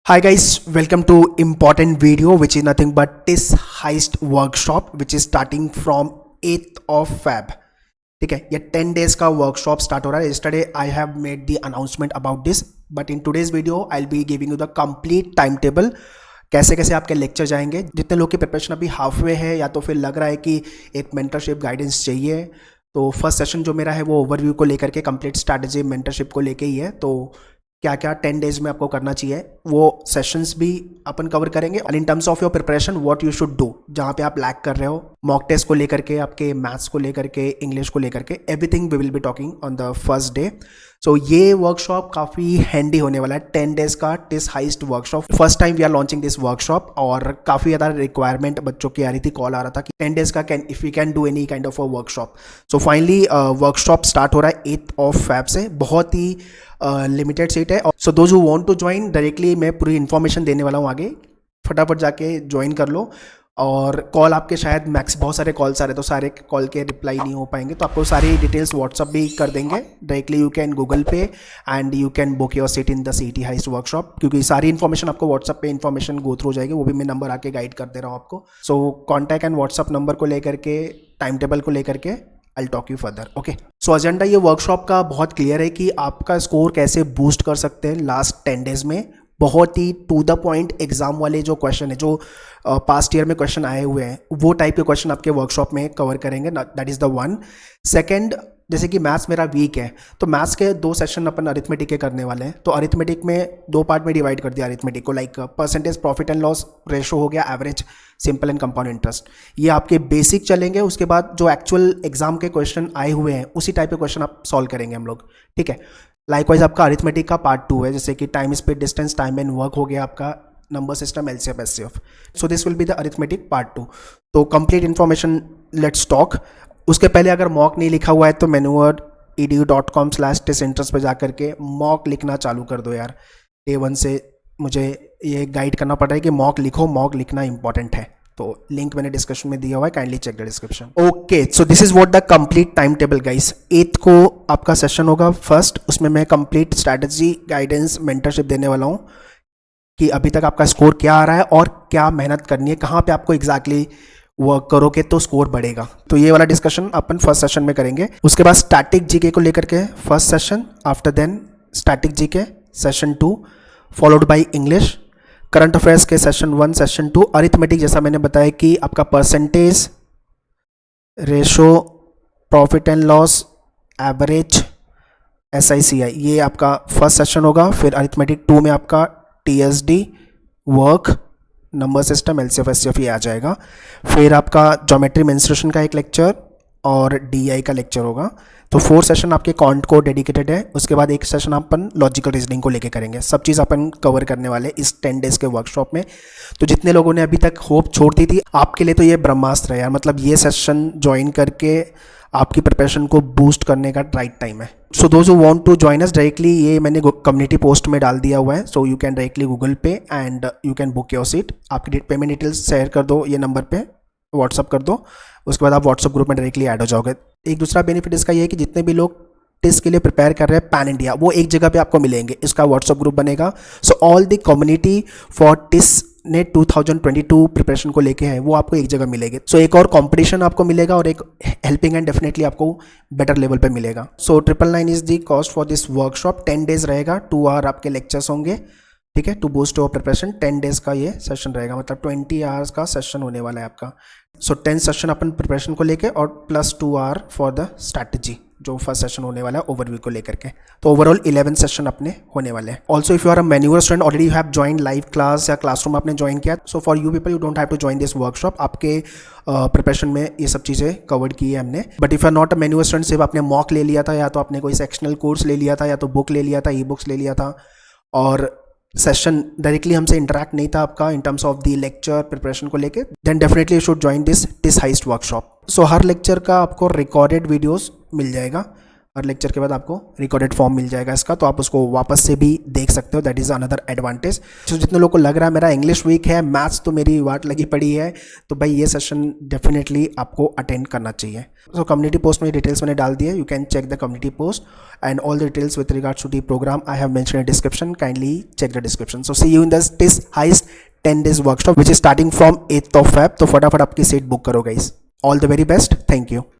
Hi guys, welcome to important video which is nothing but this heist workshop which is starting from 8th of Feb. ठीक है, ये 10 days का workshop start हो रहा है. Yesterday I have made the announcement about this, but in today's video I'll be giving you the complete timetable. कैसे कैसे आपके लेक्चर जाएंगे. जितने लोग की प्रिपरेशन अभी हाफ वे है या तो फिर लग रहा है कि एक मेंटरशिप गाइडेंस चाहिए, तो फर्स्ट सेशन जो मेरा है वो ओवरव्यू को लेकर के कंप्लीट स्ट्रैटेजी मेंटरशिप को लेके ही है. तो क्या क्या 10 डेज में आपको करना चाहिए वो सेशंस भी अपन कवर करेंगे. And in terms of your preparation what you should do, जहाँ पे आप लैक कर रहे हो मॉक टेस्ट को लेकर के, आपके मैथ्स को लेकर के, इंग्लिश को लेकर के, everything we will be talking on the first day. So ये वर्कशॉप काफ़ी हैंडी होने वाला है. 10 डेज का TISS heist workshop, first time we are launching this workshop. और काफ़ी ज़्यादा रिक्वायरमेंट बच्चों की आ रही थी, कॉल आ रहा था कि 10 डेज का can if we can do any kind of a workshop. So finally workshop start हो रहा है 8th of Feb से. बहुत ही लिमिटेड सीट है. So those who want to join, directly मैं पूरी इन्फॉर्मेशन देने वाला हूँ आगे, फटाफट जाके ज्वाइन कर लो. और कॉल आपके शायद मैक्स बहुत सारे कॉल्स आ रहे, तो सारे कॉल के रिप्लाई नहीं हो पाएंगे, तो आपको सारी डिटेल्स व्हाट्सअप भी कर देंगे. Directly you can Google pay and you can book your seat in the सीटी हाइस्ट वर्कशॉप, क्योंकि सारी इन्फॉर्मेशन आपको व्हाट्सअप पे इन्फॉर्मेशन गो थ्रू हो जाएगी. वो भी मैं नंबर आके गाइड कर दे रहा हूँ आपको. सो कॉन्टैक्ट एंड व्हाट्सअप नंबर को लेकर के, टाइम टेबल को लेकर के I'll talk you further. Okay, so agenda ये वर्कशॉप का बहुत क्लियर है कि आपका स्कोर कैसे बूस्ट कर सकते हैं लास्ट 10 डेज में. बहुत ही टू द पॉइंट एग्जाम वाले जो क्वेश्चन है, जो पास्ट ईयर में क्वेश्चन आए हुए हैं, वो टाइप के क्वेश्चन आपके वर्कशॉप में कवर करेंगे. That is the one. Second, जैसे कि मैथ्स मेरा वीक है, तो मैथ्स के 2 सेशन अपन अरिथमेटिक के करने वाले हैं. तो अरिथमेटिक में 2 पार्ट में डिवाइड कर दिया अरिथमेटिक को, like percentage profit and loss ratio हो गया, average, simple and compound interest. ये आपके बेसिक चलेंगे. उसके बाद जो एक्चुअल एग्जाम के क्वेश्चन आए हुए हैं उसी टाइप के क्वेश्चन आप सॉल्व करेंगे हम लोग. ठीक है. लाइकवाइज आपका अरिथमेटिक का पार्ट 2 है, जैसे कि time, speed, distance, time and work हो गया आपका, number system, LCF, HCF. So this will be the arithmetic part 2. तो कंप्लीट इन्फॉर्मेशन लेट्स टॉक. उसके पहले अगर मॉक नहीं लिखा हुआ है तो manuedu.com/tisinterest पे जाकर के मॉक लिखना चालू कर दो यार. डे 1 से मुझे ये गाइड करना पड़ रहा है कि मॉक लिखो, मॉक लिखना इंपॉर्टेंट है. तो लिंक मैंने डिस्क्रिप्शन में दिया हुआ है, kindly check the description. Okay, so this is what the complete time table guys. 8th को आपका सेशन होगा फर्स्ट. उसमें मैं कंप्लीट स्ट्रैटेजी, गाइडेंस, मेंटरशिप देने वाला हूँ कि अभी तक आपका स्कोर क्या आ रहा है और क्या मेहनत करनी है, कहाँ पे आपको एग्जैक्टली वर्क करोगे तो स्कोर बढ़ेगा. तो ये वाला डिस्कशन अपन फर्स्ट सेशन में करेंगे. उसके बाद स्टैटिक जीके को लेकर के first session, after then static GK session 2, followed by English, current affairs के सेशन 1, सेशन 2, अरिथमेटिक जैसा मैंने बताया कि आपका percentage, ratio, profit and loss, average, SICI, ये आपका फर्स्ट सेशन होगा. फिर अरिथमेटिक 2 में आपका TSD, work, number system, LCF, HCF ये आ जाएगा. फिर आपका ज्योमेट्री मेंस्ट्रुएशन का एक लेक्चर और DI का लेक्चर होगा. तो 4 सेशन आपके कॉन्ट को डेडिकेटेड है. उसके बाद एक सेशन अपन लॉजिकल रीजनिंग को लेके करेंगे. सब चीज़ अपन कवर करने वाले इस 10 डेज के वर्कशॉप में. तो जितने लोगों ने अभी तक होप छोड़ दी थी, आपके लिए तो ये ब्रह्मास्त्र है यार. मतलब ये सेशन ज्वाइन करके आपकी प्रिपरेशन को बूस्ट करने का राइट टाइम है. So those who want to join us, directly ये मैंने कम्युनिटी पोस्ट में डाल दिया हुआ है. So you can directly Google pay and you can book your seat. आपकी पेमेंट डिटेल्स शेयर कर दो, ये नंबर पे व्हाट्सअप कर दो. उसके बाद आप व्हाट्सअप ग्रुप में डायरेक्टली ऐड हो जाओगे. एक दूसरा बेनिफिट इसका ये है कि जितने भी लोग टेस्ट के लिए प्रिपेयर कर रहे हैं पैन इंडिया, वो एक जगह पे आपको मिलेंगे. इसका व्हाट्सअप ग्रुप बनेगा. So all the community for TISS ने 2022 प्रिपरेशन को लेके है, वो आपको एक जगह मिलेगी. सो एक और कंपटीशन आपको मिलेगा और एक हेल्पिंग एंड डेफिनेटली आपको बेटर लेवल पे मिलेगा. So 999 is the cost for this workshop. 10 days रहेगा, 2 आवर आपके लेक्चर्स होंगे. ठीक है, to boost your preparation. 10 days का ये सेशन रहेगा, मतलब 20 आवर्स का सेशन होने वाला है आपका. सो 10 सेशन अपन प्रिपरेशन को लेके और plus 2 hour for the strategy, जो फर्स्ट सेशन होने वाला है ओवरव्यू को लेकर के. तो ओवरऑल 11 सेशन अपने होने वाले हैं. Also if you are a manure student, already you have join live class या क्लासरूम आपने ज्वाइन किया, so for you people you don't have to join this workshop. आपके प्रिपरेशन में ये सब चीज़ें कवर्ड की है हमने. But if you are not a manure student, सिर्फ आपने मॉक ले लिया था, या तो आपने कोई सेक्शनल कोर्स ले लिया था, या तो बुक ले लिया था, ई बुक्स ले लिया था, और सेशन डायरेक्टली हमसे इंटरेक्ट नहीं था आपका in terms of the lecture preparation को लेके, then definitely you should join this heist workshop. So हर लेक्चर का आपको रिकॉर्डेड वीडियोस मिल जाएगा. और लेक्चर के बाद आपको रिकॉर्डेड फॉर्म मिल जाएगा इसका, तो आप उसको वापस से भी देख सकते हो। That is another advantage. तो जितने लोगों को लग रहा है मेरा इंग्लिश वीक है, मैथ्स तो मेरी वाट लगी पड़ी है, तो भाई ये सेशन डेफिनेटली आपको अटेंड करना चाहिए। तो कम्युनिटी पोस्ट में डिटेल्स मैंने डाल दी है, you can check the community post and all the details with regards to the programme I have mention in description, kindly check the description. So see you in this heist 10 days workshop which is starting from 8th of Feb। तो फटाफट आपकी seat book करो guys. All the very best, thank you.